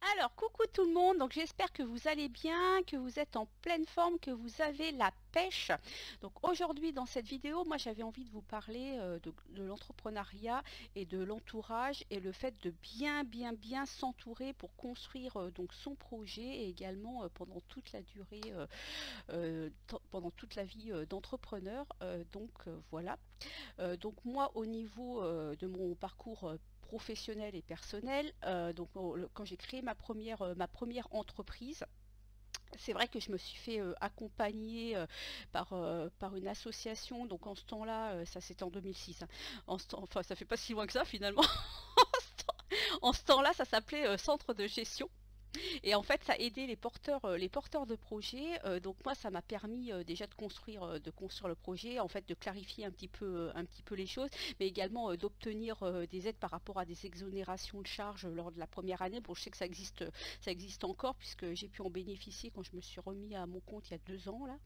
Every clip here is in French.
Alors, coucou tout le monde, donc j'espère que vous allez bien, que vous êtes en pleine forme, que vous avez la pêche. Donc aujourd'hui dans cette vidéo, moi j'avais envie de vous parler de l'entrepreneuriat et de l'entourage et le fait de bien s'entourer pour construire donc son projet et également pendant toute la durée, pendant toute la vie d'entrepreneur. Voilà. Donc moi au niveau de mon parcours professionnel et personnel, quand j'ai créé ma première entreprise, c'est vrai que je me suis fait accompagner par une association. Donc en ce temps-là, ça c'était en 2006, hein. Enfin ça fait pas si loin que ça finalement. En ce temps-là, ça s'appelait Centre de gestion. Et en fait, ça a aidé les porteurs de projets. Donc moi, ça m'a permis déjà de construire le projet, en fait, de clarifier un petit peu les choses, mais également d'obtenir des aides par rapport à des exonérations de charges lors de la première année. Bon, je sais que ça existe encore puisque j'ai pu en bénéficier quand je me suis remis à mon compte il y a 2 ans là.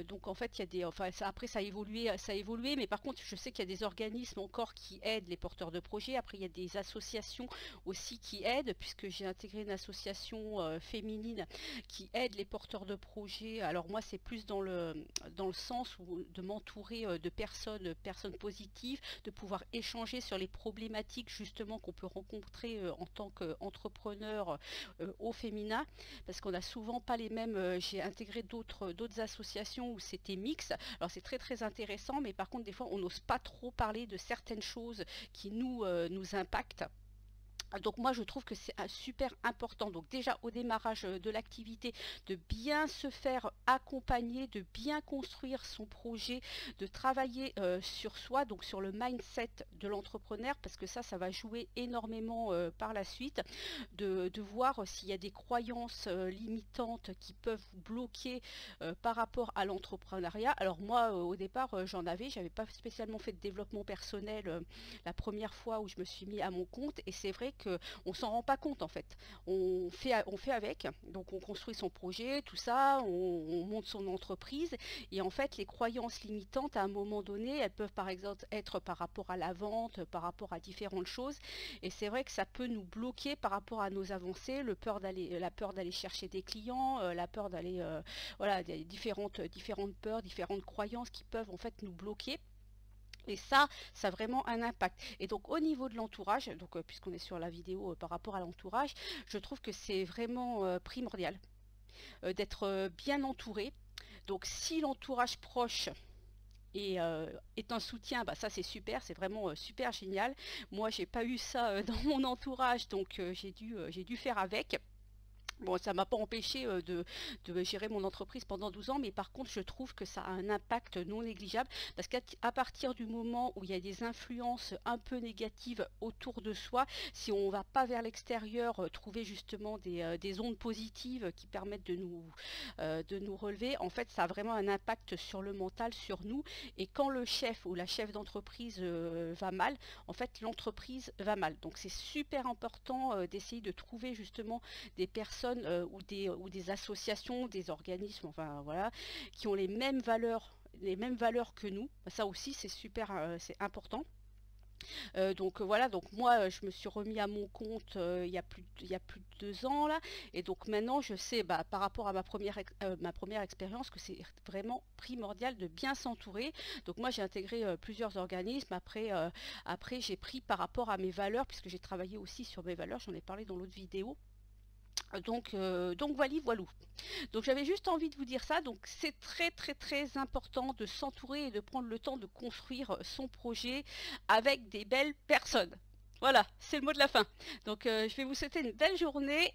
Donc en fait, il y a des, enfin après ça a évolué, mais par contre, je sais qu'il y a des organismes encore qui aident les porteurs de projets. Après, il y a des associations aussi qui aident, puisque j'ai intégré une association féminine qui aide les porteurs de projets. Alors moi, c'est plus dans le sens où de m'entourer de personnes positives, de pouvoir échanger sur les problématiques justement qu'on peut rencontrer en tant qu'entrepreneur au féminin, parce qu'on n'a souvent pas les mêmes. J'ai intégré d'autres associations où c'était mix. Alors c'est très intéressant, mais par contre des fois on n'ose pas trop parler de certaines choses qui nous impactent. Donc moi je trouve que c'est super important, donc déjà au démarrage de l'activité, de bien se faire accompagner, de bien construire son projet, de travailler sur soi, donc sur le mindset de l'entrepreneur, parce que ça va jouer énormément par la suite, de voir s'il y a des croyances limitantes qui peuvent vous bloquer par rapport à l'entrepreneuriat. Alors moi au départ j'avais pas spécialement fait de développement personnel la première fois où je me suis mis à mon compte, et c'est vrai qu'on s'en rend pas compte en fait. On fait avec, donc on construit son projet, tout ça, on monte son entreprise, et en fait les croyances limitantes à un moment donné, elles peuvent par exemple être par rapport à la vente, par rapport à différentes choses, et c'est vrai que ça peut nous bloquer par rapport à nos avancées, la peur d'aller chercher des clients, la peur d'aller, voilà, il y a différentes peurs, différentes croyances qui peuvent en fait nous bloquer. Et ça a vraiment un impact. Et donc au niveau de l'entourage, donc puisqu'on est sur la vidéo par rapport à l'entourage, je trouve que c'est vraiment primordial d'être bien entouré. Donc si l'entourage proche est un soutien, bah ça c'est super, c'est vraiment super génial. Moi j'ai pas eu ça dans mon entourage, donc j'ai dû faire avec. Bon, ça m'a pas empêché de gérer mon entreprise pendant 12 ans, mais par contre, je trouve que ça a un impact non négligeable, parce qu'à partir du moment où il y a des influences un peu négatives autour de soi, si on va pas vers l'extérieur trouver justement des ondes positives qui permettent de nous relever, en fait, ça a vraiment un impact sur le mental, sur nous. Et quand le chef ou la chef d'entreprise va mal, en fait, l'entreprise va mal. Donc, c'est super important d'essayer de trouver justement des personnes ou des associations, des organismes, enfin voilà, qui ont les mêmes valeurs que nous. Ça aussi, c'est super, c'est important. Voilà, donc moi je me suis remis à mon compte il y a plus de 2 ans là, et donc maintenant je sais bah, par rapport à ma première expérience que c'est vraiment primordial de bien s'entourer. Donc moi j'ai intégré plusieurs organismes, après j'ai pris par rapport à mes valeurs, puisque j'ai travaillé aussi sur mes valeurs, j'en ai parlé dans l'autre vidéo. Donc voilà, voilou. Donc j'avais juste envie de vous dire ça. Donc c'est très important de s'entourer et de prendre le temps de construire son projet avec des belles personnes. Voilà, c'est le mot de la fin. Donc je vais vous souhaiter une belle journée